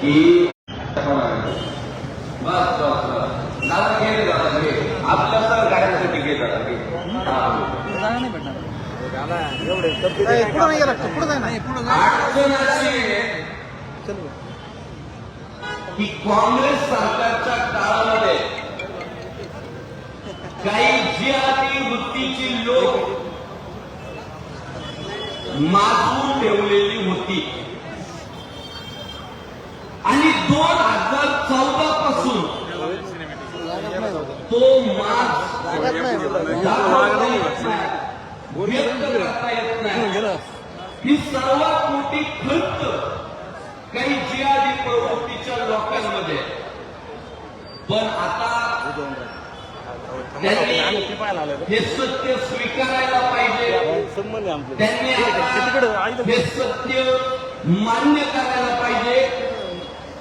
की बस बस बस दादा गेले दादा घे आपल्या सहकार्यासाठी घे दादा घे की काँग्रेस सरकारच्या काळामध्ये काही जिहादी वृत्तीची लोक माजून ठेवलेली होती आणि 2014 पासून तो माज व्यक्त करता येत नाही। ही सर्वात मोठी खंत काही जिहादी प्रवृत्तीच्या लोकांमध्ये। पण आता त्यांनी हे सत्य स्वीकारायला पाहिजे, त्यांनी हे सत्य मान्य करायला पाहिजे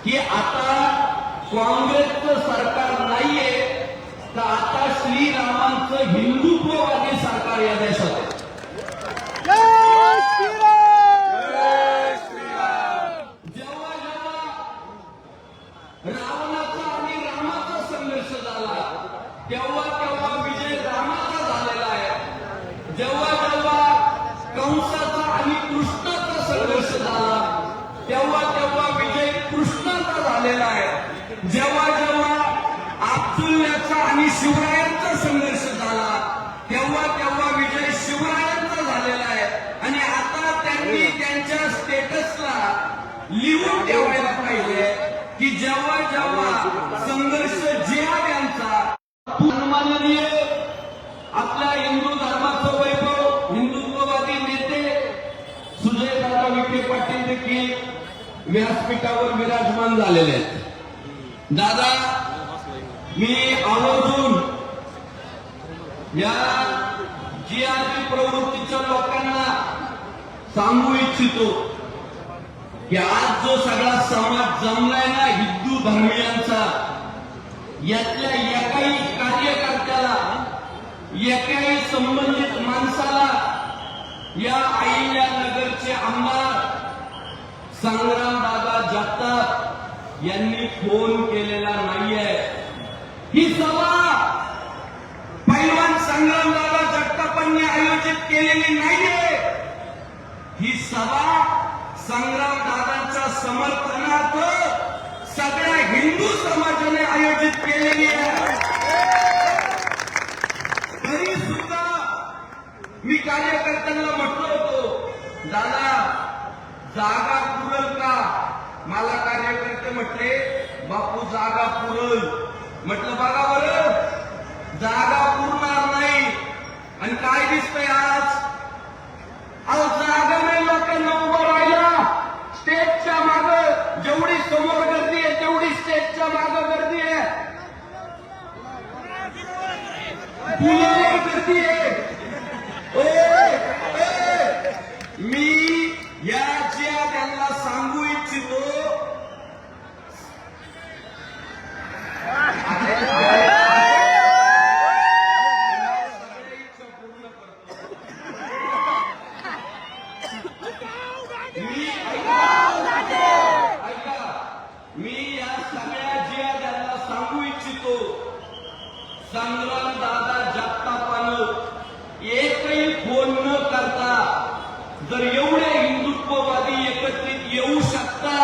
की आता काँग्रेसचं सरकार नाहीये तर आता श्रीरामांचं हिंदुत्ववादी सरकार या देशात आहे। जेव्हा जेव्हा रावणाचा आणि रामाचा संघर्ष झाला तेव्हा तेव्हा विजय रामाचा झालेला आहे। जेव्हा जेव्हा कंसाचा आणि कृष्णाचा संघर्ष झाला तेव्हा तेव्हा विजय कृष्णाचा झालेला आहे। जेव्हा जेव्हा अब्दुल्ल्याचा आणि शिवरायांचा संघर्ष झाला तेव्हा तेव्हा विजय शिवरायांचा झालेला आहे। आणि आता त्यांनी त्यांच्या स्टेटसला लिहून ठेवायला पाहिजे की जेव्हा जेव्हा संघर्ष जिहाद्यांचा सन्माननीय आपल्या हिंदू धर्माचं वैभव हिंदुत्ववादी नेते सुजयदादा विखे पाटील देखील व्यासपीठावर विराजमान झालेले आहेत। दादा मी आवर्जून या जिहादी प्रवृत्तीच्या लोकांना सांगू इच्छितो की आज जो सगळा समाज जमलाय ना हिंदू धर्मीयांचा, यातल्या एकाही कार्यकर्त्याला एकाही संबंधित माणसाला या अहिल्यानगरचे आमदार संग्रामदादा जगताप यांनी फोन केलेला नाहीये। ही सभा पैलवान संग्रामदादा जगतापांनी आयोजित केलेली नाहीये। ही सभा संग्रामदादांच्या समर्थनार्थ सगळ्या हिंदू समाजाने आयोजित केलेली आहे। तरी सुद्धा मी कार्यकर्त्यांना म्हटलं होतो, दादा जागा पुरल का? मला कार्यकर्ते म्हटले बापू जागा पुरल। म्हटलं बघा बरं जागा पुरणार नाही। आणि काय दिसतंय आज? अहो जागा नाही लोकांना उभं राहिला। स्टेजच्या मागं जेवढी समोर गर्दी आहे तेवढी स्टेजच्या मागं गर्दी आहे, पुलावर गर्दी आहे। मी या जिहाद्यांना सांगू इच्छितो मी या सगळ्या जिहाद्यांना सांगू इच्छितो संग्रामदादा जगतापानं एकही फोन न करता जर एवढे हिंदुत्ववादी एकत्रित येऊ शकता,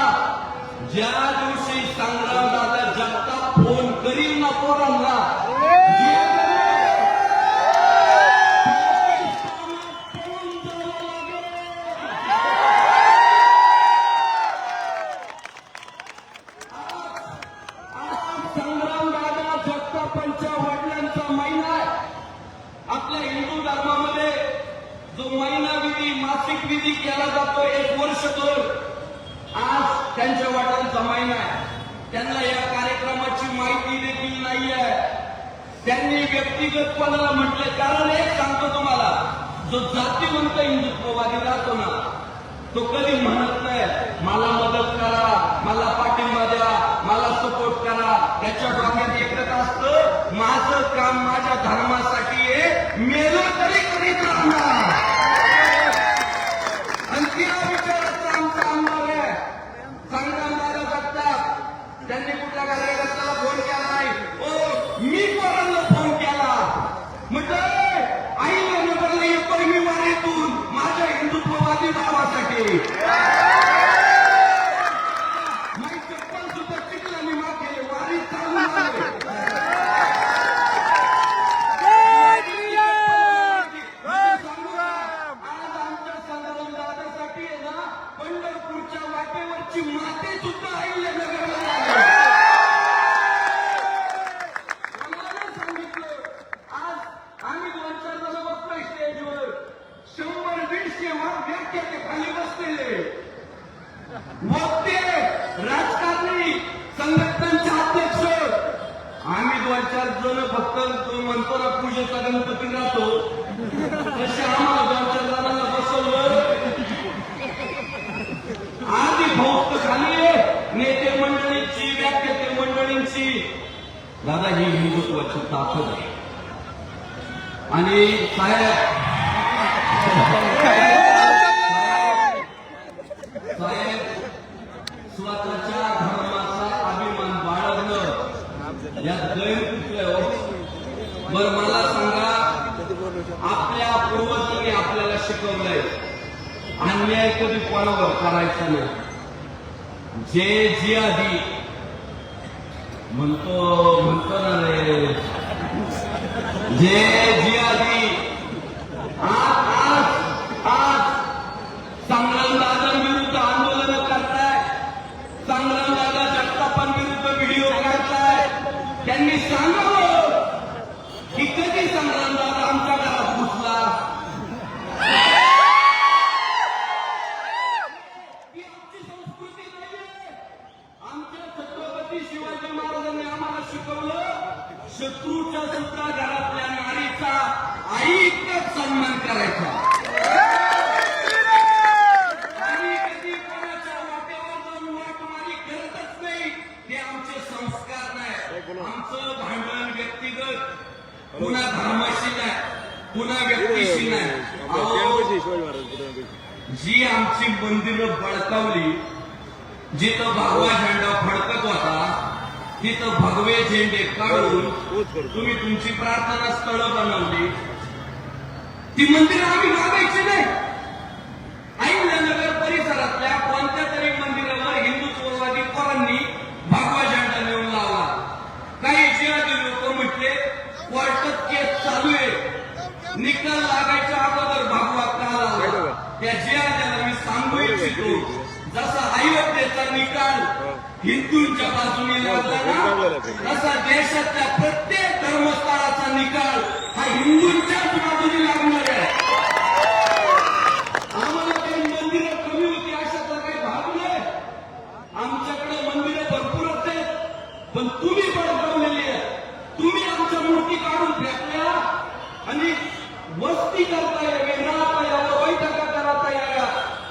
ज्या दिवशी संग्रामदादा जगताप फोन करील ना पोरांना संग्रामदादा जगतापांच्या वडिलांचा महिना आहे। आपल्या हिंदू धर्मामध्ये जो महिना विधी मासिक विधी केला जातो 1 वर्ष 2, आज त्यांच्या वडिलांचा महिना आहे। त्यांना या कार्यक्रमाची माहिती देखील नाही आहे। त्यांनी व्यक्तिगतपणाला म्हटले, कारण एक सांगतो तुम्हाला, जो जातीवंत हिंदुत्ववादी राहतो ना तो कधी म्हणत नाही मला मदत करा, मला पाठिंबा द्या, मला सपोर्ट करा। त्याच्या डोक्यात एकच असतं माझं काम माझ्या धर्मासाठी आहे, मेलं तरी करीत राहणार। आणि त्या विचाराचा आमचा आमदार आहे संग्रामदादा जगताप। वक्ते, राजकारणी, संघटनांचे अध्यक्ष आम्ही 2-4 जण फक्त तो म्हणतो ना पूजेचा गणपती राहतो तसे आम्हाला 2-4 जणांना बसवलं. आधी भौत खाली नेते मंडळींची, व्याख्याते मंडळींची. दादा ही हिंदुत्वाची ताकद आहे. आणि साहेब स्वतःच्या धर्माचा अभिमान बाळगणं यात गैर कुठले हो. बरं मला सांगा, आपल्या पूर्वजांनी आपल्याला शिकवलंय अन्याय कधी कोणावर करायचा नाही. जे जिहादी म्हणतो ना रे, जे जिहादी आज संग्रामदादांविरुद्ध आंदोलन करताय, संग्रामदादा जगतापांविरुद्ध व्हिडिओ काढताय, त्यांनी सांगावं की कधी संग्रामदादा आमच्या घरात घुसला. ही आमची संस्कृती नाहीये. आमच्या छत्रपती शिवाजी महाराजांनी आम्हाला शिकवलं शत्रूच्या सुद्धा घरातल्या नारीचा आई इतकाच सन्मान करायचा. आणि कधी कोणाच्या वाट्यावर जाऊन वाटमारी करतच नाही. हे आमचे संस्कार नाही. आमचं भांडण व्यक्तिगत पुन्हा धर्माशी नाही, पुन्हा व्यक्तीशी नाही. जी आमची मंदिरं बळकावली, जिथं भगवा झेंडा फडकत होता तिथं भगवे झेंडे काढून तुम्ही तुमची प्रार्थना स्थळं बनवली. ती मंदिरं आम्ही मागायची नाही. अहिल्यानगर परिसरातल्या कोणत्या तरी मंदिरावर हिंदुत्ववादी पोरांनी भगवा झेंडा नेऊन लावला. काही जिहादी लोक म्हटले कोर्टात केस चालू आहे, निकाल लागायच्या अगोदर भगवा का लावला. त्या जिहाद्याला मी सांगू इच्छितो, जसा अयोध्येचा निकाल हिंदूंच्या बाजूने लागला ना, तसा देशातल्या प्रत्येक धर्मस्थळाचा निकाल हा हिंदूंच्याच बाजूने लागणार आहे. आम्हाला काही मंदिरं कमी होती अशाचा काही भाग नाही. आमच्याकडे मंदिरं भरपूरच आहेत, पण तुम्ही बळकावलेली आहे. तुम्ही आमच्या मूर्ती काढून फेकल्या आणि वस्ती करता यावी, राहता यावं, बैठका करता याव्या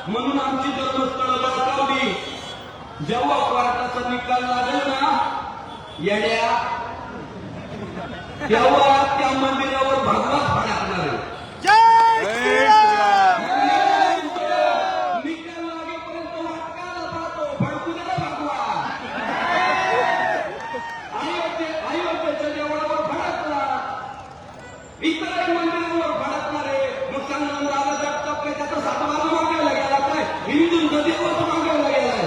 म्हणून आमची धर्मस्थळं बळकावली. जेव्हा कोर्टाचा निकाल लागेल ना येड्या, तेव्हा त्या मंदिरावर भगवाच फडकणार आहे. निकाल लागेपर्यंत वाटकाला पाहतो, फडकू दे ना भगवा. अयोध्येच्या देवळावर फडकला, इतरही मंदिरावर फडकणार आहे. मग संग्रामदादा जगताप काय त्याचा सातबारा मागायला गेला काय? हिंदूंचा देवच मागायला गेलाय.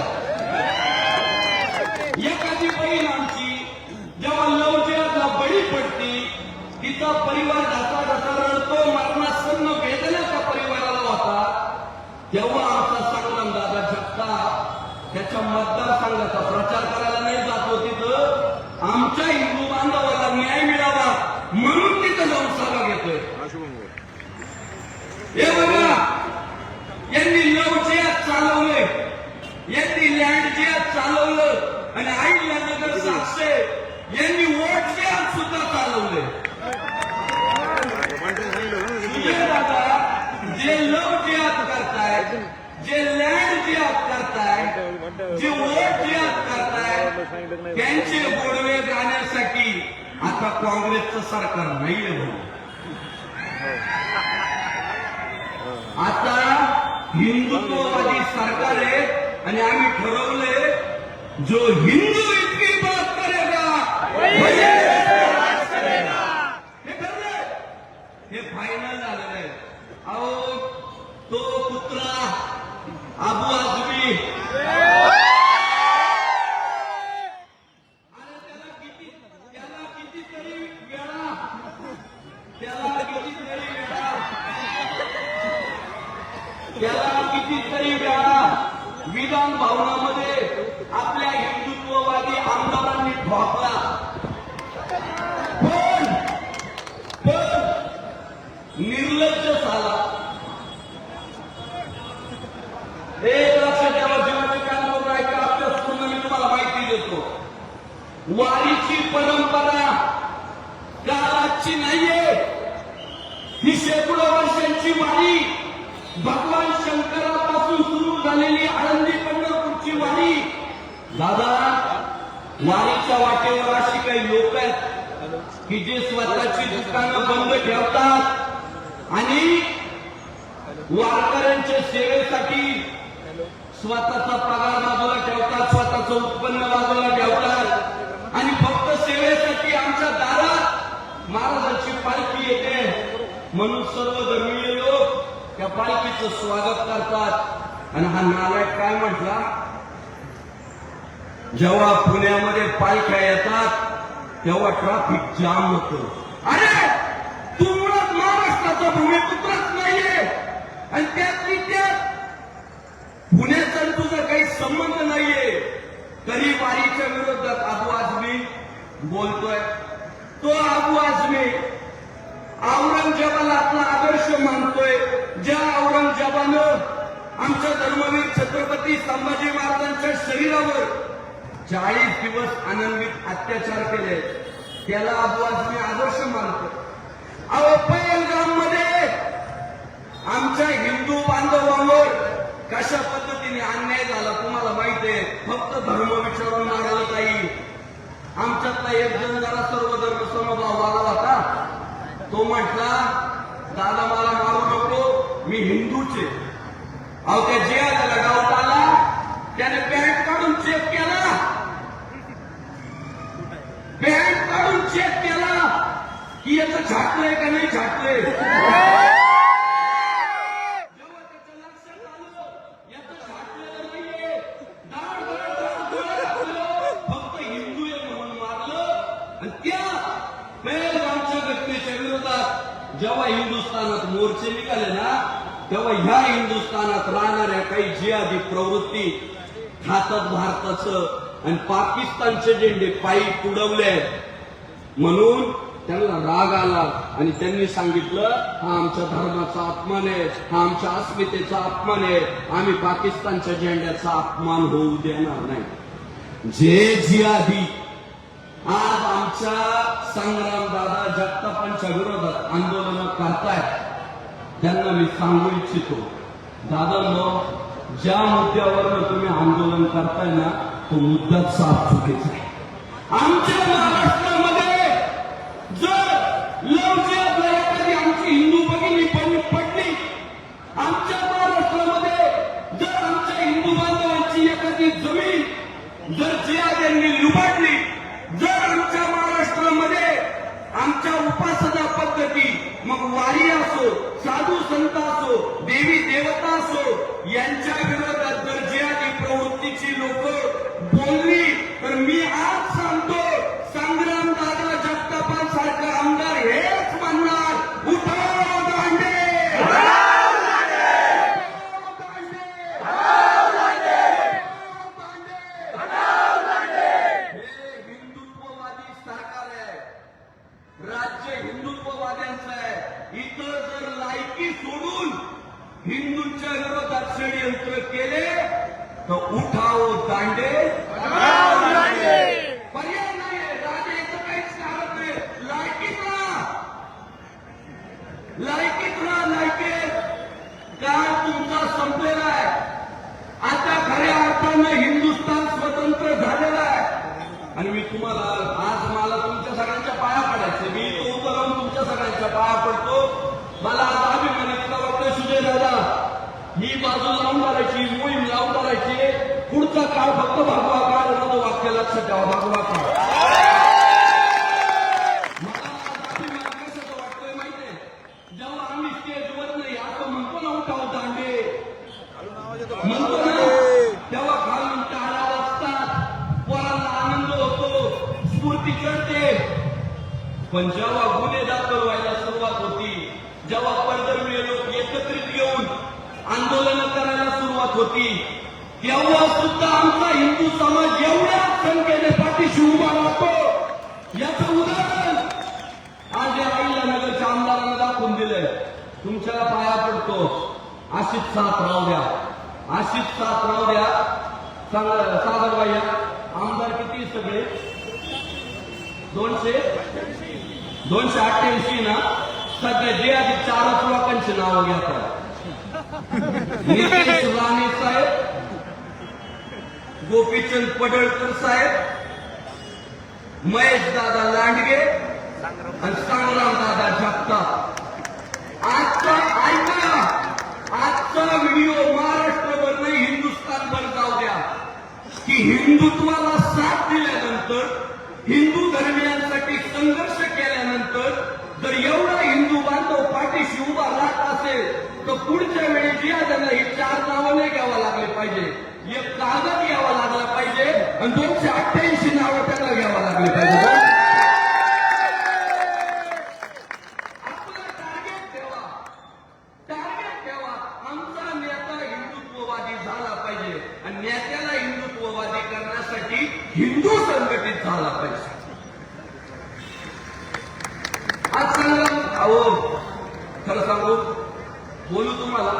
एखादी बहीण आमची जेव्हा लवजिहादला बळी पडती, तिचा परिवार ढसा ढसा रडतो, मरणासन्न वेदना त्या परिवाराला होता, तेव्हा आमचा संग्रामदादा जगताप त्याच्या मतदारसंघाचा प्रचार करायला नाही जातो. तिथं आमच्या हिंदू बांधवाला न्याय मिळावा म्हणून तिथं जाऊन सभा घेतोय. हे बघा, यांनी लवजिहाद चालवलंय, यांनी लँड जिहाद चालवलं आणि अहिल्यानगर साक्षे यांनी वोट जिहाद सुद्धा चालवले. दादा, जे लव जिहाद करताय, जे लँड जिहाद करताय, जे वोट जिहाद करताय, त्यांचे गोडवे गाण्यासाठी आता काँग्रेसचं सरकार नाहीये. आता हिंदुत्ववादी सरकार आहे आणि आम्ही ठरवलंय जो हिंदू इतकी बात करेगा हे ठरलंय. हे फायनल झालेलं आहे. अहो तो पुत्रा अबू आझमी, त्याला कितीतरी वेळा विधान भवनामध्ये आपल्या हिंदुत्ववादी आमदारांनी ठोकला. पण निर्लज्ज झाला. एक लक्षात ठेवा, जीवाची कान वारीची परंपरा कालाची नाहीये. ही शेकडो वर्षांची वारी, भगवान शंकरापासून सुरू झालेली आळंदी पंढरपूरची वारी. दादा, वारीच्या वाटेवर अशी काही लोक आहेत की जे स्वतःची दुकानं बंद ठेवतात आणि वारकऱ्यांच्या सेवेसाठी स्वतःचा पगार बाजूला ठेवतात, स्वतःचं उत्पन्न बाजूला ठेवतात आणि फक्त सेवेसाठी आमच्या दारात महाराजांची पालखी येते म्हणून सर्व धर्मीय लोक त्या पालखीचं स्वागत करतात. आणि हा नालायक काय म्हटला, जेव्हा पुण्यामध्ये पालख्या येतात तेव्हा ट्रॅफिक जाम होतं. अरे तू मुळात महाराष्ट्राचा भूमिपुत्रच नाहीये आणि त्यातली त्यात पुण्याचा तुझा काही संबंध नाहीये. तरी वारीच्या विरोधात अबू आझमी बोलतोय. तो अबू आझमी औरंगजेबाला आपला आदर्श मानतोय. ज्या औरंगजेबानं आमच्या धर्मवीर छत्रपती संभाजी महाराजांच्या शरीरावर 40 दिवस आनंदित अत्याचार केले, त्याला अबू आझमी आदर्श मानतो. अहो, पहलगाम मध्ये आमच्या हिंदू बांधवांवर कशा पद्धतीने अन्याय झाला तुम्हाला माहिती आहे. फक्त धर्म विचारून मारायला काही. आमच्यातला एक जण जरा सर्व धर्म समभाव आला होता. तो म्हटला, दादा मला मारू नको, मी हिंदूचे. अहो, त्या जिहादाला गावात आला, त्याने पॅन्ट काढून चेक केला, पॅन्ट काढून चेक केला की याचं झाकलंय का नाही झाकलंय. जेव्हा हिंदुस्थानात मोर्चे निघाले ना, तेव्हा ह्या हिंदुस्थानात राहणाऱ्या काही जिहादी प्रवृत्ती खातात भारताचं आणि पाकिस्तानचे झेंडे पायी उडवले म्हणून त्यांना राग आला आणि त्यांनी सांगितलं, हा आमच्या धर्माचा अपमान आहे, हा आमच्या अस्मितेचा अपमान आहे, आम्ही पाकिस्तानच्या झेंड्याचा अपमान होऊ देणार नाही. जे जिहादी आज आमच्या संग्रामदादा जगतापांच्या विरोधात आंदोलन करतायत त्यांना मी सांगू इच्छितो, दादा ज्या मुद्द्यावर तुम्ही आंदोलन करताय ना, तो मुद्दाच साफ चुकीचा आहे. आमच्या महाराष्ट्रामध्ये जर लवचिक एखादी आमची हिंदू भगिनी पडली, आमच्या महाराष्ट्रामध्ये जर आमच्या हिंदू बांधवांची एखादी जमीन जर जिहाद्यांनी लुबाडली, जर आमच्या महाराष्ट्रामध्ये आमच्या उपासना पद्धती, मग वारी असो, साधू संत असो, देवी देवता असो, यांच्या विरोधात जर जिहादी प्रवृत्तीची लोक बोलली तर मी आज सांगतो, संग्रामदादा जगतापांसारखा आमदार हेच म्हणणार, उठाव दांडे, राज्य हिंदुत्ववाद्यांचं आहे. इथं जर लायकी सोडून हिंदूंच्या विरोधात षडयंत्र केले तर उठाव दांडे, पर्याय नाही. राजाचं काहीच कारण नाही. लायकीत राहा, लायकीत राहा, लायकीत. काळ तुमचा संपलेला आहे. आता खऱ्या अर्थानं हिंदुस्थान स्वतंत्र झालेला आहे. आणि मी तुम्हाला आज मला तुमच्या सगळ्यांच्या पाया पडायचे, मी तो उभं राहून तुमच्या सगळ्यांच्या पाया पडतो. मला आज अभिमान इतका वाटतोय, सुजय दादा ही बाजू लावून करायची, मोहीम लावून करायची. पुढचा काळ फक्त भागवा काळ, माझं वाक्य लक्षात ठेवा, भागवा काळ. मला आज अभिमान कशाचा वाटतोय माहितीये, जेव्हा आम्ही स्टेजवर नाही असं म्हणतो ना, उठाव दांडे म्हणतो ना, तेव्हा खालून टाळ्या वाजतात, पोरांना आनंद होतो, स्फूर्ती कळते. पण जेव्हा गुन्हे दाखल व्हायला सुरुवात होती, जेव्हा परधर्मीय लोक एकत्रित येऊन आंदोलन करायला सुरुवात होती, तेव्हा सुद्धा आमचा हिंदू समाज एवढ्या संख्येने पाठीशी उभा राहतो. याचं उदाहरण आज या अहिल्यानगरच्या आमदारांना दाखवून दिलंय. तुमच्या पाया पडतो, अशीच साथ राहू द्या, अशीच साथ राहू द्या. सागर भाई आमदार किती सगळे 288 ना सध्या जे आधी 4 लोकांची नावं घेतात. नितेश राणे साहेब, गोपीचंद पडळकर साहेब, महेश दादा लांडगे आणि संग्राम दादा जगताप. आजचा ऐका, आजचा व्हिडिओ महाराष्ट्रभर नाही हिंदुस्थानभर जाऊ द्या की हिंदुत्वाला साथ दिल्यानंतर, हिंदू धर्मियांसाठी संघर्ष केल्यानंतर जर एवढा हिंदू बांधव पाठीशी उभा राहत असेल तर पुढच्या वेळी जिहाद्यांना ही 4 नावं नाही घ्यावं लागले पाहिजे, एक कागद घ्यावा लागला पाहिजे आणि 288 नावं त्यांना घ्यावं लागले पाहिजे. आपलं टार्गेट ठेवा. आमचा नेता हिंदुत्ववादी झाला पाहिजे आणि नेत्याला हिंदुत्ववादी करण्यासाठी हिंदू संघटित झाला पाहिजे. आज सांगा, अहो खरं सांगू, बोलू तुम्हाला,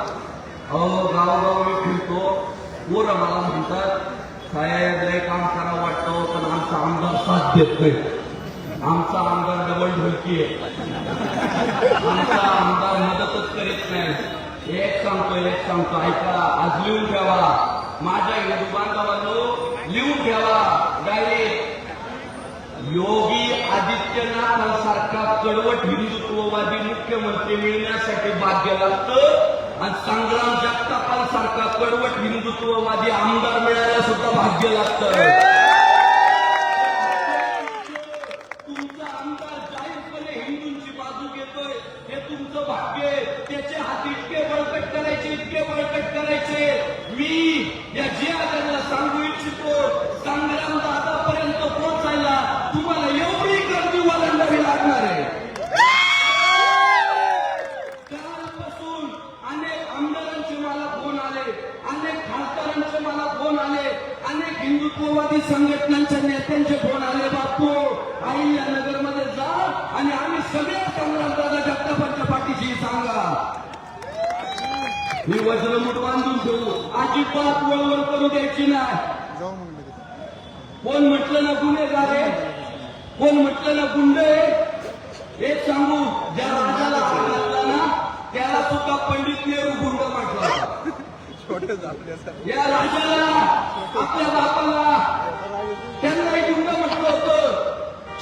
अहो गावोगाव मी फिरतो, पोरं मला म्हणतात साहेब लय काम करावं वाटतं पण आमचा आमदार साथ देत नाही. आमचा आमदार डबल ढोलकी आहे, आमचा आमदार मदतच करीत नाही. एक सांगतो ऐका, आज लिहून ठेवा, माझ्या हिंदू बांधवांनो लिहून ठेवा डायरेक्ट. योगी आदित्यनाथांसारखा कडवट हिंदुत्ववादी मुख्यमंत्री मिळण्यासाठी भाग्य लागतं आणि संग्राम जगतापांसारखा कडवट हिंदुत्ववादी आमदार मिळायला सुद्धा भाग्य लागतं. तुमचा आमदार जाहीरपणे हिंदूंची बाजू घेतोय हे तुमचं भाग्य आहे. त्याचे हात इतके बळकट करायचे. मी या जिहाद्यांना सांगू इच्छितो, संग्राम दादापर्यंत पोहोचायला तुम्हाला एवढी गर्दी ओलांडावी लागणार आहे. कालपासून अनेक आमदारांचे मला फोन आले, अनेक खासदारांचे मला फोन आले, अनेक हिंदुत्ववादी संघटनांच्या नेत्यांचे फोन आले. बापू अहिल्यानगरमध्ये जा आणि आम्ही सगळ्या संग्रामदादा जगतापांच्या पाठीशी सांगा. मी वज्रमुठ बांधून ठेवू, अजिबात वळवळ करू द्यायची नाही. कोण म्हटलं ना गुन्हेगार आहे, कोण म्हटलं ना गुंड आहे, एक सांगू, ज्या राजाला हात घातला ना त्याला सुद्धा पंडित नेहरू गुंड म्हटलं होता. या राजाला, आपल्या बापाला, त्यांनाही गुंड म्हटलं होतं.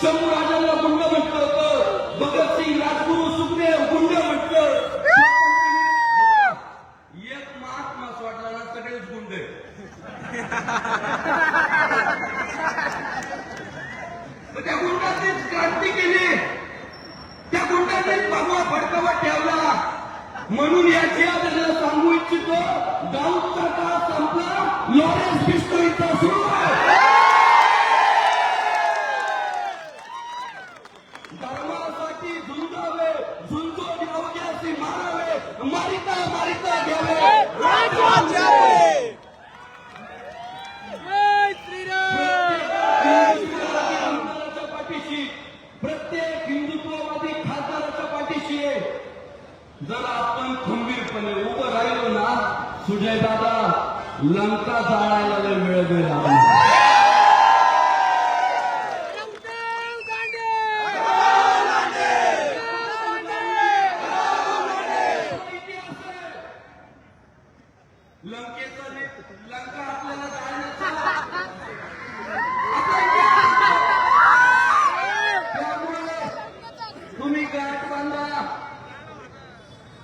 शंभू राजांना गुंड म्हटलं होतं. भगतसिंग, राजगुरू, सुखदेव गुंड म्हटलं. एक महात्मा सोडला ना सगळेच गुंड. त्या गुंडांनीच क्रांती केली, त्या गुंडांनीच भगवा फडकावा ठेवला. म्हणून याची आपल्याला सांगू इच्छितो, दाऊदचा काळ संपला, लॉरेन्स बिस्टोईचा सुरू आहे. धर्मासाठी झुंजावे, झुंजून अवघ्याशी मारावे, मारिता घ्यावे, प्रत्येक हिंदुत्ववादी खासदाराच्या पाठीशी आहे. जर आपण खंबीरपणे उभं राहिलो ना, सुजय दादा, लंका जाळायला वेळ लागला. लंका आपल्याला जाळण्याचा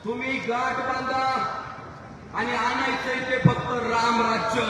तुम्ही गाठ बांधा आणि आणायचंय ते फक्त राम राज्य.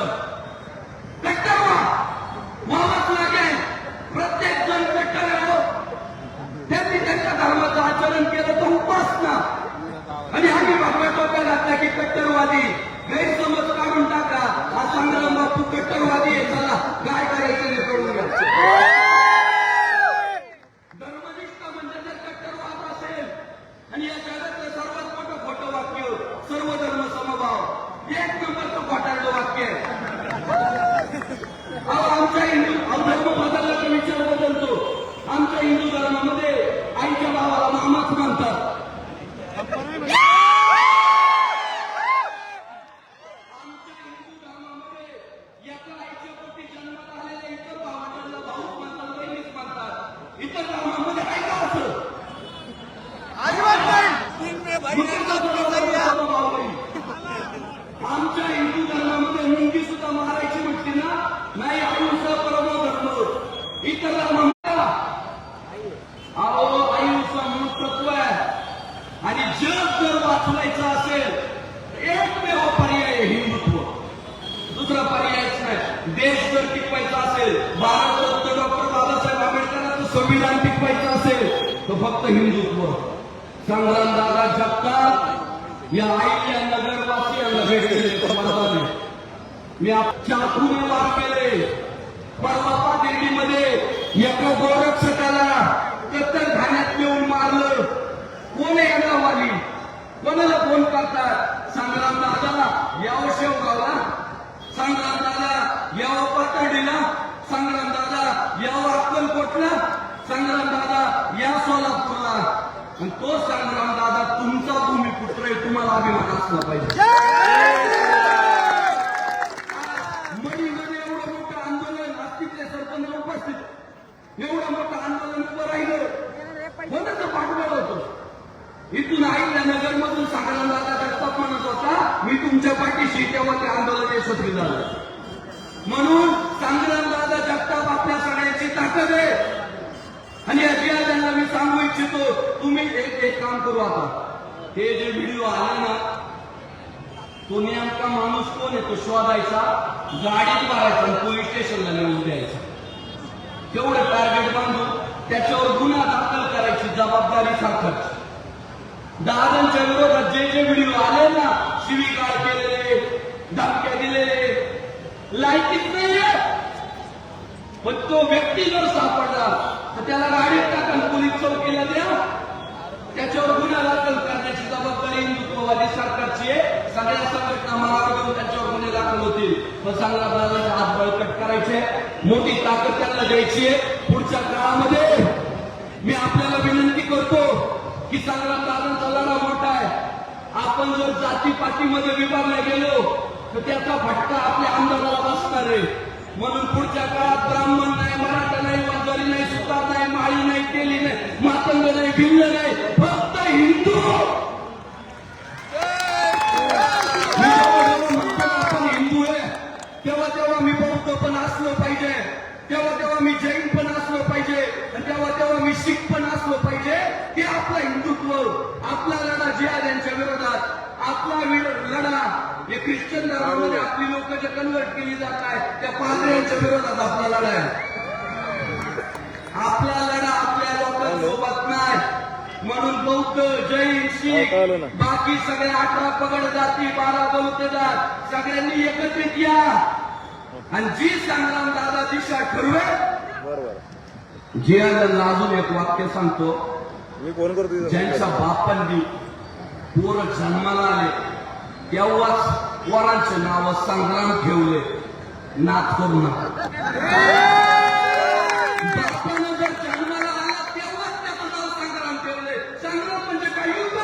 इतर धर्मामध्ये आहे का असं? अजिबात नाही. आमच्या हिंदू धर्मामध्ये मुंगी सुद्धा मारायची म्हटली ना, नाही अहिंसा परमो धर्म. इतर धर्मामध्ये अहो अहिंसा म्हणून तत्व आहे आणि जग जर वाचवायचं असेल एकमेव पर्याय आहे हिंदुत्व, दुसरा पर्यायच नाही. देश जर टिकवायचा असेल, भारतरत्न डॉक्टर बाबासाहेब आंबेडकरांचं संविधान टिकवायचं असेल तर फक्त हिंदुत्व. संग्रामदादा जगताप या आईल्या नगरवासियांना भेटले. मी चाकूने वार केले. परवा दिल्लीमध्ये एका गोरक्षकाला कत्तलखान्यात नेऊन मारलं. कोण आहे गावाली? कोणाला फोन करतात? संग्रामदादा यावं शेवगावला, संग्रामदादा यावं पातळीला, संग्रामदादा यावं अक्कलकोटला, संग्रामदादा या सोलापूरला. आणि तो संग्रामदादा तुमचा भूमिपुत्र आहे, तुम्हाला अभिमान असला पाहिजे. मणीमध्ये एवढं मोठं आंदोलन, नाशिकचे सरपंच उपस्थित, एवढं मोठं आंदोलन उभं राहिलं, कोणाचं पाठबळ होतं? इथून आईल्या नगरमधून संग्रामदादा जगताप म्हणत होता, मी तुमच्या पाठीशी. तेव्हा ते आंदोलन यशस्वी झालं. म्हणून संग्रामदादा जगताप आपल्या सगळ्यांची ताकद आहे. आणि अजियाला मी सांगू इच्छितो, तुम्ही एक काम करू. आता हे जे व्हिडिओ आला ना, तो नेमका माणूस कोण आहे तो शोधायचा, गाडीत भरायचा आणि पोलीस स्टेशनला नेऊन द्यायचा. तेवढं टार्गेट बांधून त्याच्यावर गुन्हा दाखल करायची जबाबदारी सरकारची. दादांच्या विरोधात जे जे व्हिडिओ आले ना, शिवीगाळ केलेले, धमक्या दिलेले, लायकीच नाहीये. पण तो व्यक्ती जर सापडला तर त्याला गाडीत टाकून पोलीस चौकीला द्या. त्याच्यावर गुन्हा दाखल करण्याची जबाबदारी हिंदुत्ववादी सरकारची आहे. सगळ्या संघटना मागावर घेऊन त्याच्यावर गुन्हे दाखल होतील. पण संग्रामदादाचे हात बळकट करायचे, मोठी ताकद त्यांना द्यायची आहे. पुढच्या काळामध्ये मी आपल्याला विनंती करतो की संग्रामदादांचा लढा मोठा आहे. आपण जर जातीपातीमध्ये विभागला गेलो तर त्याचा फटका आपल्या आमदाराला बसणार आहे. म्हणून पुढच्या काळात ब्राह्मण नाही, मराठा नाही, वंजारी नाही, सुतार नाही, माळी नाही, तेली नाही, मातंग नाही, भिल्ल नाही, फक्त हिंदू. आपण हिंदू आहे तेव्हा तेव्हा मी बौद्ध पण असलो पाहिजे, तेव्हा तेव्हा मी जैन पण असलो पाहिजे, आणि तेव्हा तेव्हा मी शीख पण असलो पाहिजे. ते आपला हिंदुत्व, आपला लढा जिहाद यांच्या विरोधात, आपला लढा हे ख्रिश्चन धर्मामध्ये आपली लोक जे कन्वर्ट केली जात आहे त्या पाद्र्यांच्या विरोधात आपला लढा आहे. आपला लढा आपल्या लोकांसोबत नाही. म्हणून बौद्ध, जैन, शीख, बाकी सगळे 18 पगड जाती, 12 बौद्ध जात, सगळ्यांनी एकत्रित या आणि जी संग्रामदादा दिशा ठरवे. जियाला अजून एक वाक्य सांगतो. मी फोन करतो. ज्यांच्या बापांनी पोरं जन्माला आले तेव्हाच पोरांचे नाव संग्राम ठेवले. नाथ करू नका. बापानं जर जन्माला आला तेव्हाच त्याचं नाव संग्राम ठेवले. संग्राम म्हणजे काय? युद्ध.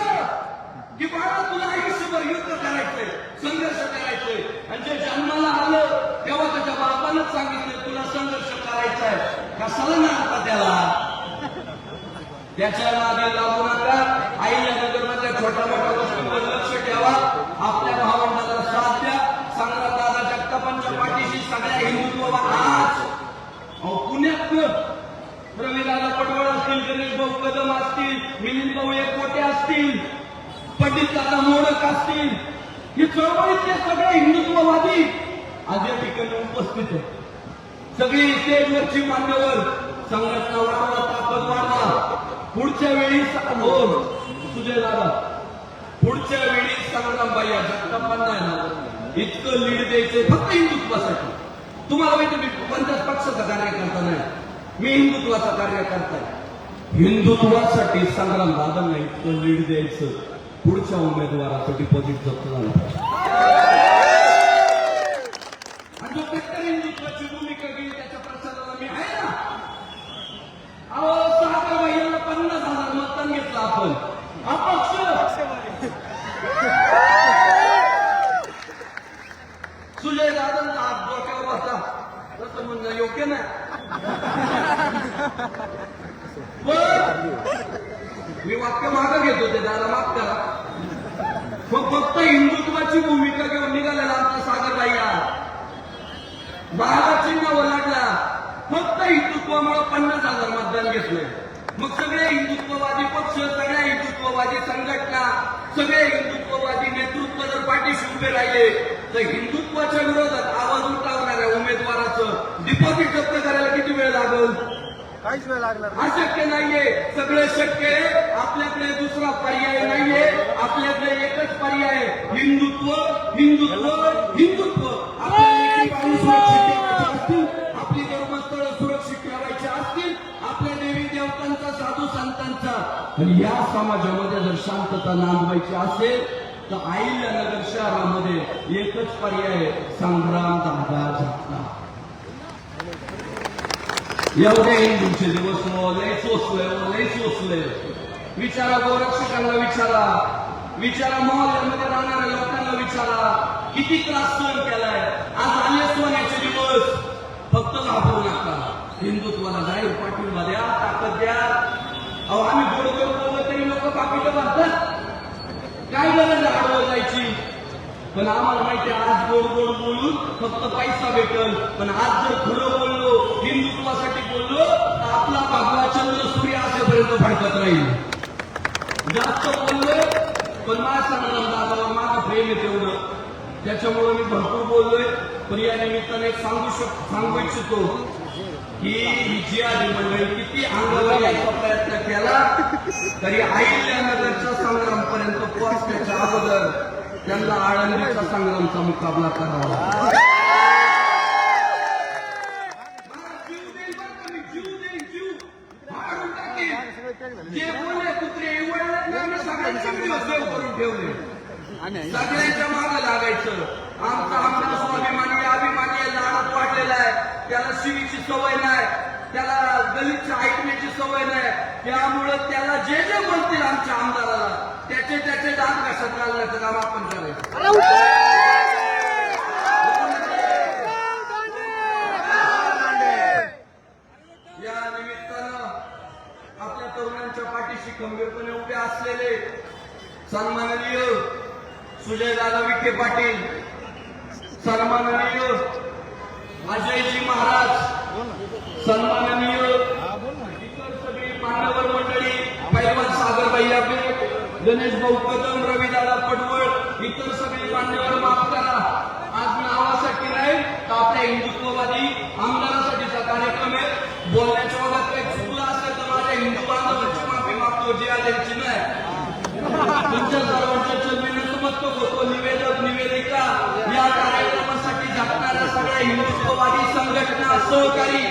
की बाळा तुला आयुष्यभर युद्ध करायचंय, संघर्ष करायचंय. आणि जे जन्माला आलं तेव्हा त्याच्या बापानंच सांगितलं तुला संघर्ष करायचा आहे. कशाला ना आता त्याला त्याच्या नादी लागू नका. आईल्या नगरमधल्या छोट्या मोठ्या गोष्टींवर लक्ष ठेवा. आपल्या भावंडाला साथ द्या. संग्रामदादा जगतापांच्या पाठीशी सगळ्या हिंदुत्व. आज पुण्यात रविदादा पडवळ असतील, गणेश भाऊ कदम असतील, मिलिंद भाऊ एककोटे असतील, पंडित दादा मोडक असतील, हे चळवळीतले सगळे हिंदुत्ववादी आज या ठिकाणी उपस्थित आहेत. सगळी स्टेजवरची मान्यवर संघटना वाढवा, ताकद वाढवा. पुढच्या वेळी सुजय दादा, पुढच्या वेळी संग्रामबाई जगतापांना इतकं लीड द्यायचंय फक्त हिंदुत्वासाठी. तुम्हाला माहिती मी कोणत्याच पक्षाचा कार्यकर्ता नाही, मी हिंदुत्वाचा कार्यकर्ता आहे. हिंदुत्वासाठी संग्रामदादांना इतकं लीड द्यायचं. पुढच्या उमेदवाराचं डिपॉझिट जप्त झालं पाहिजे. आणि जो कट्टर हिंदुत्वाची भूमिका घेईल त्याच्या प्रचाराला मी आहे ना. अहो 6 महिन्याला 50,000 मतदान घेतलं आपण. अपक्ष सुजय दादांचा हात डोक्यावर होता तसं म्हणणं योग्य नाही. पण मी वाक्य मागं घेतो ते दादा माफ करा. मग फक्त हिंदुत्वाची भूमिका घेऊन निघालेला आमचा सागर भैया बाळा चिन्ह ओलाटला. फक्त हिंदुत्वामुळे 50,000 मतदान घेतलंय. मग सगळे हिंदुत्ववादी पक्ष, सगळ्या हिंदुत्ववादी संघटना, सगळे हिंदुत्ववादी नेतृत्व जर पाठीशी उभे राहिले तर हिंदुत्वाच्या विरोधात आवाज उठवणाऱ्या उमेदवाराचं डिपॉझिट जप्त करायला किती वेळ लागेल? काहीच वेळ लागणार नाही. अशक्य नाहीये. सगळं शक्य आहे. आपल्याकडे दुसरा पर्याय नाहीये. आपल्याकडे एकच पर्याय आहे, हिंदुत्व, हिंदुत्व, हिंदुत्व. आपल्याला पाणी सुरक्षित ठेवायचे असतील, आपली धर्मस्थळं सुरक्षित ठेवायची असतील, आपल्या देवी देवतांचा, साधू संतांचा आणि या समाजामध्ये जर शांतता नांदवायची असेल तर अहिल्यानगर शहरामध्ये एकच पर्याय आहे, संग्राम दादा जगताप. एवढे हिंदूंचे दिवस लय सोसले. विचारा गोरक्षकांना, विचारा मोहल्ल्यामध्ये राहणाऱ्या लोकांना, विचारा किती त्रास सहन केलाय. आज आले सोन्याचे दिवस. फक्त घाबरू नका. हिंदुत्वाला जाहीर पाठिंबा द्या, ताकद द्या. अहो आम्ही गोड बोललो तरी लोक पाकिटं भरतात. काय गरज आहे आडवं जायची? पण आम्हाला माहिती आहे आज गोड बोलून फक्त पैसा भेटल. पण आज जर खरं बोललो, हिंदुत्वासाठी बोललो तर आपला भगवा चंद्र सूर्य असेपर्यंत भडकत राहील. जास्त बोललोय पण माझ्या संग्राम दादावर माझं प्रेम आहे तेवढं, त्याच्यामुळे मी भरपूर बोललोय. पण या निमित्ताने सांगू इच्छितो की ही जी आधी मंडळी किती अंगावर यायचा प्रयत्न केला तरी अहिल्यानगरच्या संग्रामपर्यंत पोहोचण्याच्या अगोदर त्यांना आळंदीचा संग्रामचा मुकाबला करावा. जे बोलले कुत्रे सगळ्यांचे सेव करून ठेवले. सगळ्यांच्या मागे लागायचं. आमचा आमचा स्वाभिमानी अभिमानी लाडात वाढलेला आहे. त्याला शिवीची सवय नाही, त्याला गलितच्या ऐकण्याची सवय नाही. त्यामुळं त्याला जे जे म्हणतील आमच्या आमदाराला त्याचे दात कशात घालण्याचं काम आपण करायचं. या निमित्तानं आपल्या तरुणांच्या पाठीशी खंबीरपणे उभे असलेले सन्माननीय सुजयदादा विखे पाटील, सन्माननीय अजयजी महाराज, सन्माननीय इतर सगळी मान्यवर मंडळी, पैलवान सागर भैया बेग, गणेश भाऊ कदम, रविदादा पडवळ, इतर सगळी मान्यवर माफ करा. आज नावासाठी नाही तर आपल्या हिंदुत्ववादी आमदारासाठीचा कार्यक्रम आहे. बोलण्याच्या भागात काही चुकलं असेल तर माझ्या हिंदू बांधवांची माफी मागतो, जी आलेची नाही. तुमच्या सर्वांच्या चरणी नतमस्तक होतो. निवेदक निवेदिका या कार्यक्रमासाठी झटणाऱ्या सगळ्या हिंदुत्ववादी संघटना, सहकारी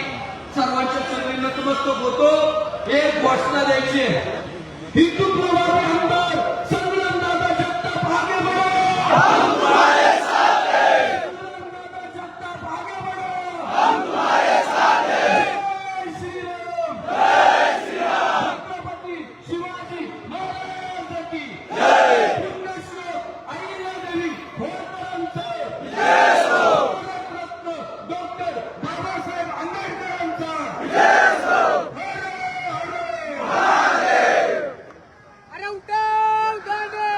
सर्वांच्या चरणी नतमस्तक होतो. एक घोषणा द्यायची आहे, हिंदुत्ववादी आमदार संग्रामदादा जगताप आगे बढ़ो, हम तुम्हारे साथ हैं. संग्रामदादा जगताप आगे बढ़ो, हम तुम्हारे साथ हैं. जय श्रीराम, जय श्रीराम. छत्रपती शिवाजी महाराज की जय. पुण्यश्लोक अहिल्यादेवी होळकरांचा जय हो. भारतरत्न डॉक्टर बाबासाहेब आंबेडकरांचा जय हो. अरे उठव गाणे.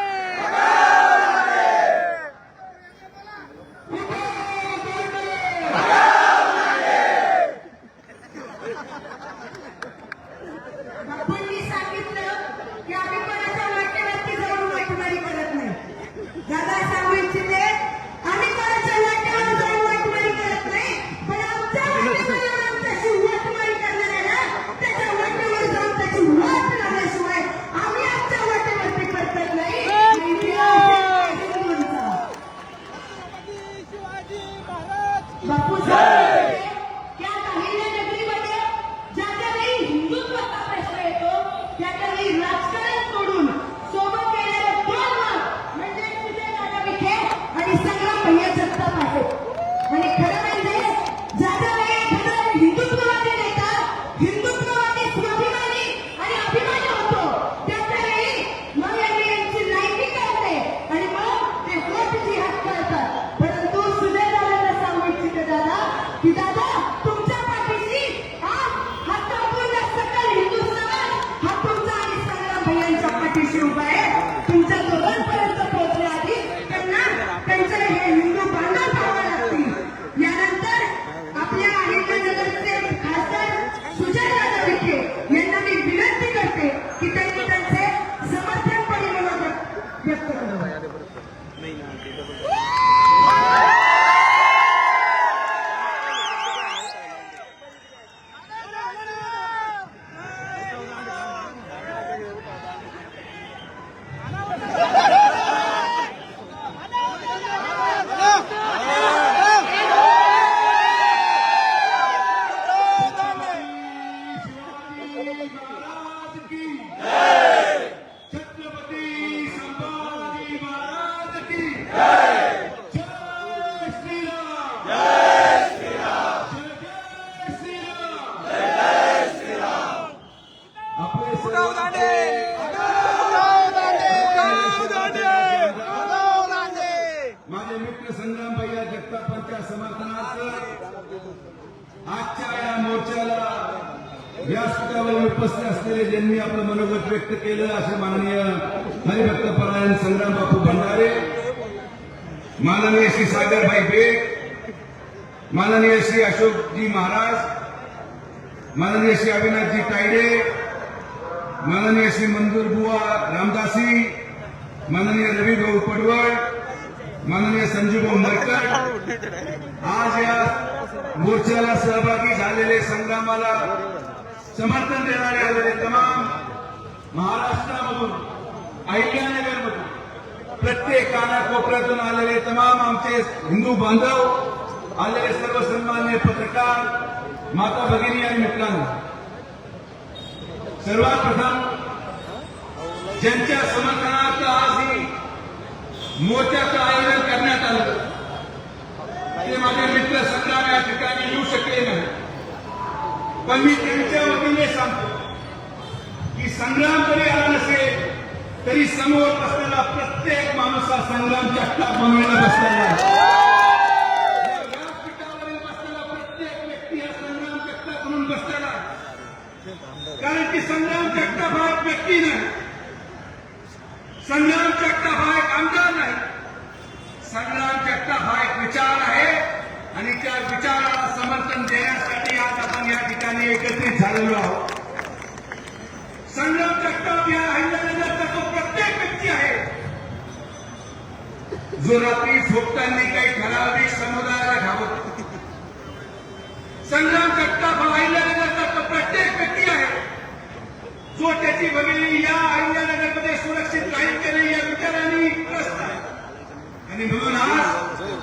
व्यासपीठावर उपस्थित असलेले ज्यांनी आपलं मनोगत व्यक्त केलं असे माननीय हरिभक्तपरायण संग्राम बापू भंडारे, माननीय श्री सागरभाई बेग, माननीय श्री अशोकजी महाराज, माननीय श्री अविनाशजी तायडे, माननीय श्री मंजूर बुवा रामदासी, माननीय रविभाऊ पडवळ, माननीय संजूभाऊ मरकर, आज या मोर्चाला सहभागी झालेले, संग्रामाला समर्थन देणारे आलेले तमाम महाराष्ट्रामधून, अहिल्यानगरमधून, प्रत्येक कानाकोपऱ्यातून आलेले तमाम आमचे हिंदू बांधव, आलेले सर्व सन्माननीय पत्रकार, माता भगिनी आणि मित्रांनो, सर्वात प्रथम ज्यांच्या समर्थनार्थ आज ही मोर्चाचं आयोजन करण्यात आलं ते माझे मित्र संग्राम या ठिकाणी येऊ शकले नाही, पण मी त्यांच्या वतीने सांगतो की संग्राम जरी आला नसेल तरी समोर बसलेला प्रत्येक माणूस हा संग्राम जगताप बनवायला बसलेला आहे. व्यासपीठावरील बसलेला प्रत्येक व्यक्ती हा संग्राम जगताप म्हणून बसलेला आहे. कारण की संग्राम जगताप हा एक व्यक्ती नाही, संग्राम जगताप हा एक आमदार नाही, संग्राम जगताप हा एक विचार आहे आणि त्या विचाराला समर्थन देण्यासाठी आज आपण या ठिकाणी एकत्रित झालेलो आहोत. संग्राम जगताप या अहिल्यानगरचा तो प्रत्येक व्यक्ती आहे जो रात्री झोपताना काही ठराविक समुदायाला घाबरतो. संग्राम जगताप हा अहिल्यानगरचा तो प्रत्येक व्यक्ती आहे जो त्याची भगिनी या अहिल्यानगरमध्ये सुरक्षित राहील की नाही या विचाराने त्रस्त आहे. आणि म्हणून आज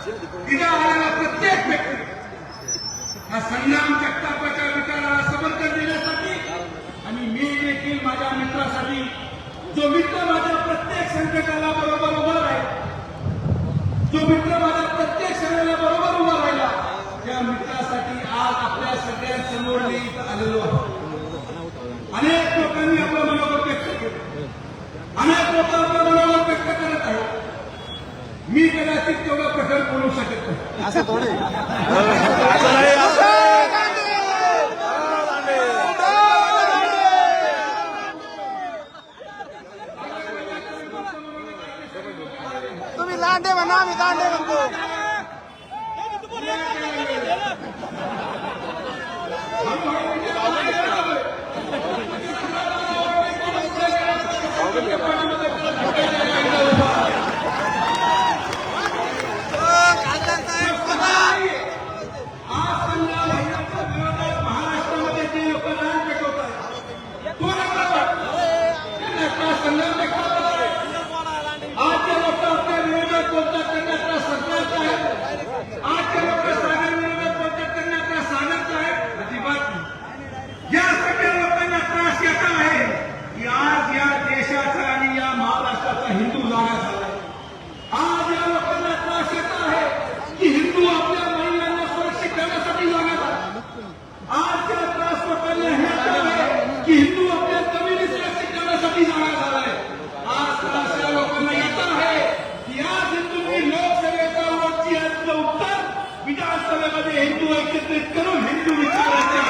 तिथे आलेला प्रत्येक व्यक्ती हा संग्राम जगतापाच्या विचाराला समर्थन देण्यासाठी आणि मी देखील माझ्या मित्रासाठी, जो मित्र माझ्या प्रत्येक संकटाला बरोबर उभा राहील, जो मित्र माझ्या प्रत्येक क्षणाला बरोबर उभा राहिला, त्या मित्रासाठी आज आपल्या सगळ्यांसमोर मी इथं आलेलो आहोत. अनेक लोकांनी आपलं मनोगत व्यक्त केलं, अनेक लोक आपलं मनोगत व्यक्त करत आहेत. मी कदाचित तेवढं प्रकट बोलू शकत नाही. असं थोडे तुम्ही लांडे म्हणा, आम्ही दांडे म्हणतो. विधानसभेमध्ये हिंदू एकत्रित करून हिंदू विचाराच्या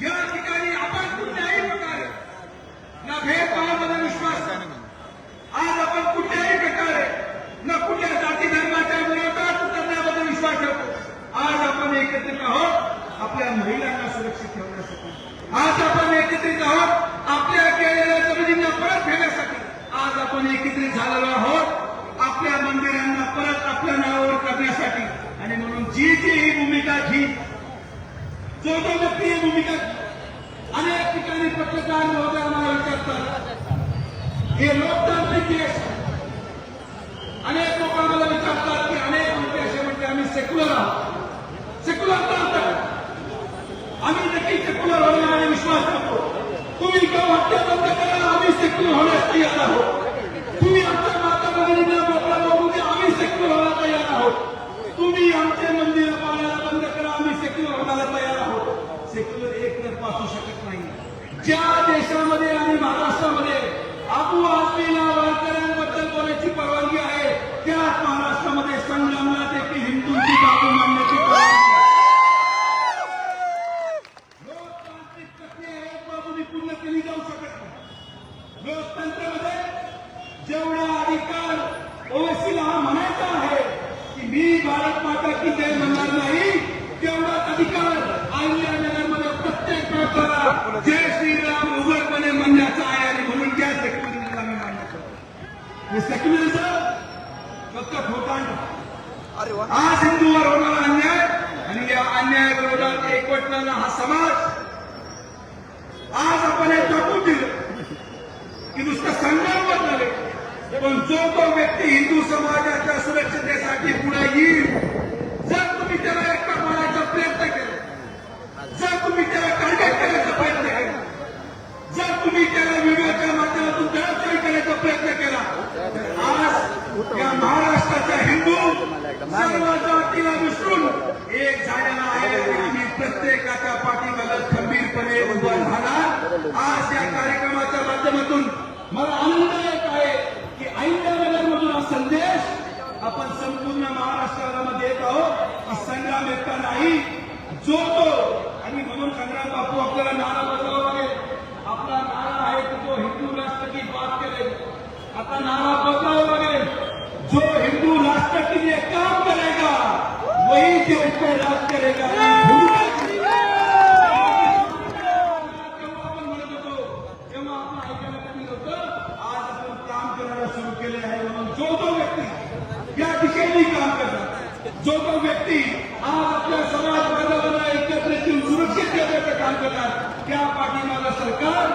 या ठिकाणी आपण कुठल्याही प्रकारे ना भेदभावामध्ये विश्वास नाही. आज आपण कुठल्याही प्रकारे ना कुठल्या जाती धर्माच्या विरोधात उतरण्यामध्ये विश्वास ठेवतो. आज आपण एकत्रित आहोत आपल्या महिलांना सुरक्षित ठेवण्यासाठी, आज आपण एकत्रित आहोत आपल्या केलेल्या जमिनींना परत घेण्यासाठी, आज आपण एकत्रित झालेलो आहोत आपल्या मंदिरांना परत आपल्या नावावर करण्यासाठी. आणि म्हणून जी ही भूमिका घी, जो व्यक्ती ही भूमिका अनेक ठिकाणी पत्रकार महोदय आम्हाला विचारतात, हे लोकतांत्रिक देश, अनेक लोक आम्हाला विचारतात की अनेक म्हणते असे म्हणते आम्ही सेक्युलर आहोत. सेक्युलर आम्ही देखील सेक्युलर होण्यामध्ये विश्वास करतो. तुम्ही गौ हत्या बंद करा, आम्ही सेक्युलर होण्यास तयार आहोत. तुम्ही आमच्या माता भगिनींना मोकळा बघू द्या, आम्ही सेक्युलर व्हायला तयार आहोत. तुम्ही आमचे मंदिर पाळायला बंद करा, आम्ही सेक्युलर होण्याला तयार आहोत. सेक्युलर एकतर्फा असू शकत नाही. ज्या देशामध्ये आणि महाराष्ट्रामध्ये अबू आझमीला वारकऱ्यांबद्दल बोलायची परवानगी आहे, त्याच महाराष्ट्रामध्ये संग्रामला देखील हिंदूंची बाजू मांडण्याची परवानगी आहे. जय श्रीराम उघडपणे म्हणण्याचा आहे आणि म्हणून त्या सेक्युलरिझमला मी मान्य करतो. हे सेक्युलरिझम फक्त खोटांड. अरे वा. आज हिंदूवर होणारा अन्याय आणि या अन्यायाविरोधात एकवटलेला हा समाज आज आपण हे दाखवून दिलं की नुसतं संघर्ष नव्हे पण जो तो व्यक्ती हिंदू समाजाच्या सुरक्षिततेसाठी पुढे येईल, जर तुम्ही त्याला एकटा मारण्याचा प्रयत्न केला, जर तुम्ही त्याला टार्गेट करण्याचा प्रयत्न केला, जर तुम्ही त्याला व्हिडिओच्या माध्यमातून गैरसोय करण्याचा प्रयत्न केला, आज या महाराष्ट्राच्या हिंदू सर्व जातीला विसरून एक झालेला आहे आणि आम्ही प्रत्येकाच्या पाठीमागे खंबीरपणे उभं राहणार. आज या कार्यक्रमाच्या माध्यमातून मला आनंद येत आहे की अहिल्यानगरमधून हा संदेश आपण संपूर्ण महाराष्ट्राला देत आहोत. हा संग्राम एकटा नाही, जो तो आणि म्हणून संग्राम बापू आपल्याला नारा बजावा लागेल. आपला नारा आहे की जो हिंदू राष्ट्र की बात करे, आता नारा बदलावा लागेल. जो हिंदू राष्ट्र के लिए काम करेगा वही देश पे राज करेगा. तेव्हा आपण म्हणत होतो, तेव्हा आपण ऐकायला कमी होतं. आज आपण काम करायला सुरू केले आहे. म्हणून जो तो व्यक्ती या दिशेने काम करतात, जो तो व्यक्ती आज आपल्या समाज बांधवांना एकत्रित येऊन सुरक्षित ठेवण्याचं काम करतात, त्या पाठीमागं सरकार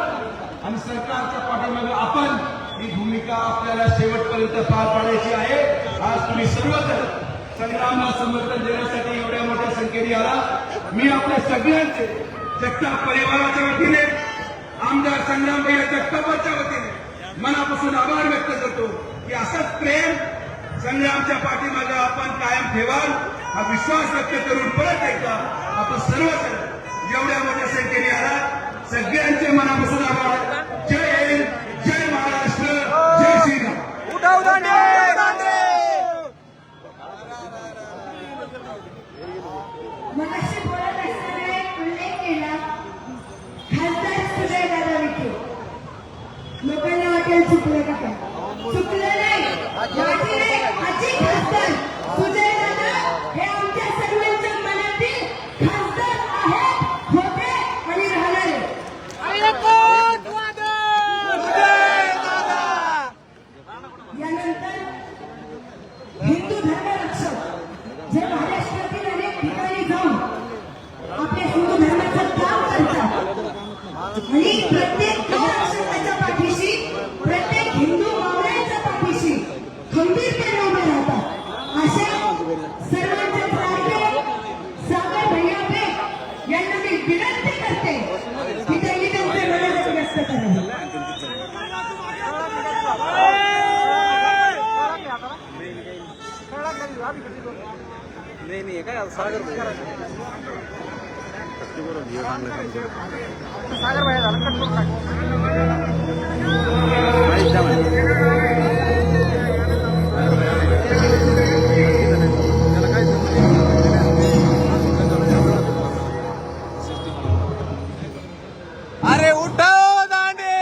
आणि सरकारच्या मागे आपण ही भूमिका आपल्याला शेवटपर्यंत पार पाडायची आहे. आज तुम्ही सर्वजण संग्रामला समर्थन देण्यासाठी एवढ्या मोठ्या संख्येने आला. मी आपल्या सगळ्यांचे जगताप परिवाराच्या वतीने, आमदार संग्रामभैया जगतापाच्या वतीने मनापासून आभार व्यक्त करतो की असंच प्रेम संग्रामच्या पाठीमागे आपण कायम ठेवाल हा विश्वास व्यक्त करून परत एकदा आपण सर्वजण एवढ्या मोठ्या संख्येने आला. सगळ्यांचे मनापासून आभार. जय हिंद, जय महाराष्ट्र, जय श्रीराम. उठाव दांडे, दांडे. मगाशी बोलत असताना एक उल्लेख केला खासदार सुजयदादा विखे. लोकांना वाटेल चुकलं का काय? चुकलं नाही. माझी नाही, आजी खासदार सुजयदादा हे आमच्या सर्वांच्या मनातील खासदार आहेत, होते आणि राहणार आहे. यानंतर हिंदू धर्मरक्षक जे महाराष्ट्रातील अनेक ठिकाणी जाऊन आपल्या हिंदू धर्माचं काम करतात आणि प्रत्येक धर्मरक्षकाच्या पाठीशी, प्रत्येक हिंदू मावळ्यांच्या पाठीशी खंबीरपणे उभे राहतात. अशा सर्वांचे लाडके सागर भैया बेग यांना मी विनंती करते की त्यांनी त्यांचे मनोगत व्यक्त करावे. नाही नाही काय सागर भाई सागर भाई झालं कट करून अरे उठाव दांडे.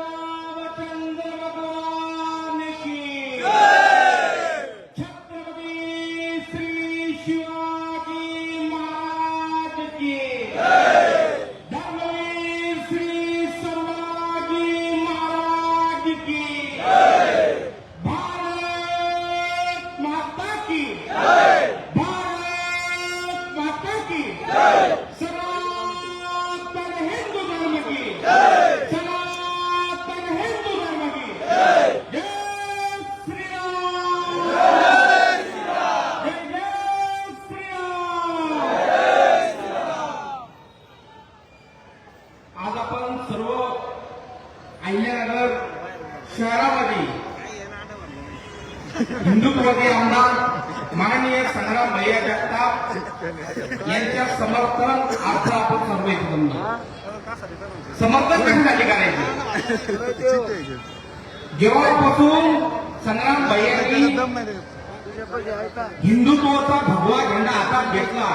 रामचंद्र भगवान की छत्रपती श्री शिवाजी महाराज की धर्मवीर श्री संभाजी महाराज की भारत माता की, भारत माता की, सनातन हिंदू धर्म की, सनातन हिंदू धर्म की जय श्रीराम, जय जय श्रीराम. आज आपण सर्व अहिल्यानगर शहरामध्ये हिंदुत्ववादी आमदार माननीय संग्राम भैया जगताप यांच्या समर्थन अर्थ आपण सर्व एकदम समर्थन कशासाठी करायचे. जेव्हापासून संग्राम भैयांनी हिंदुत्वाचा भगवा झेंडा हातात घेतला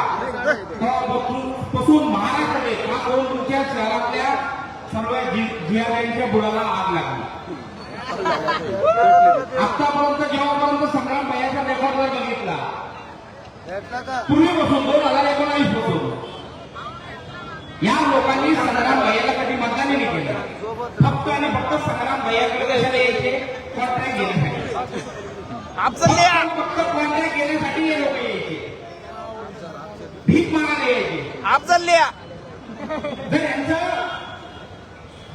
तेव्हापासून महाराष्ट्राने हा करून तुमच्या शहरातल्या सर्व जिहाद्यांच्या बुडाला आग लागली. आतापर्यंत जेव्हापर्यंत संग्राम भैयाचा रेकॉर्ड बघितला पूर्वीपासून 2019 पासून लोकांनी संग्राम भैयाला कधी मतदान नाही केलं. फक्त आणि फक्त संग्राम भैयाकडे कशाला यायचे? कॉन्ट्रॅक्ट घेण्यासाठी. अफजल लिया फक्त कॉन्ट्रॅक्ट घेण्यासाठी हे लोक यायचे, भीक मागायला यायचे. अफजल लिया जर यांचं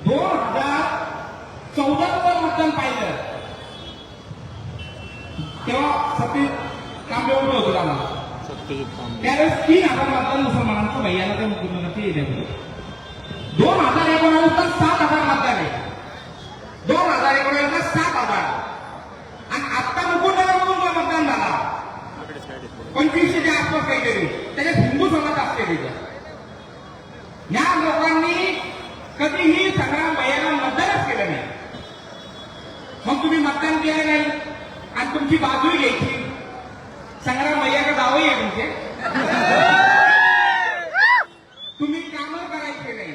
2014 मतदान पाहिलं तेव्हा सतीश कांबळे उभे होते आम्हाला. त्यावेळेस 3,000 मतदान मुसलमानांचं भैयाला ते मुकुंदनगरचे येते. 2019 7,000 मतदान आहे. 2019 7,000 आणि आता मुकुंदनगरमधून जो मतदान झाला 2500च्या आसपास काहीतरी, त्याच्यात हिंदू समाज असते तिथं. या लोकांनी कधीही संग्राम भैयाला मतदानच केलं नाही. मग तुम्ही मतदान केलं नाही आणि तुमची बाजूही घ्यायची. संग्राम भैयाकडे दावही आहे तुमचे, तुम्ही कामं करायचे नाही.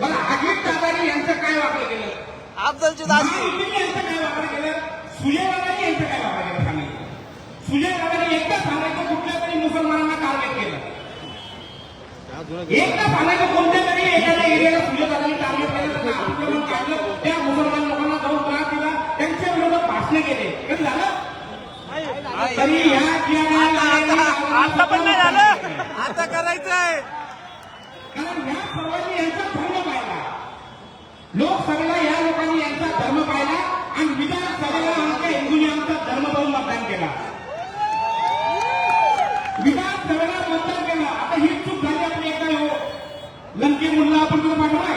बरं, अजित दादानी यांचं काय वापर केलं? अफजलची दाजी महायुतीने यांचं काय वापर केलं? सुजयवालांनी यांचं काय वापर केलं सांगितलं. सुजयवालांनी एकदा सांगायचं कुठल्या तरी मुसलमानांना टार्गेट केलं. एकदा सांगायचं कोणत्या तरी एखाद्या एरियाला सुजयवालांनी टार्गेट केलं, आक्रमण काढलं, त्या मुसलमान लोकांना जाऊन त्रास दिला, त्यांच्या विरोधात भाषणं केले. कधी झालं? तरी आता पण नाही झालं, आता करायचंय. कारण या सर्वांनी यांचा धर्म पाहिला. लोकसभेला या लोकांनी यांचा धर्म पाहिला आणि विधानसभेला आमच्या हिंदूंनी आमचा धर्म पाहून मतदान केला. विधानसभेला मतदान केलं. आता ही चूक झाली आपली एकदा हो लंके मुल्ला आपण तुला पाठवलाय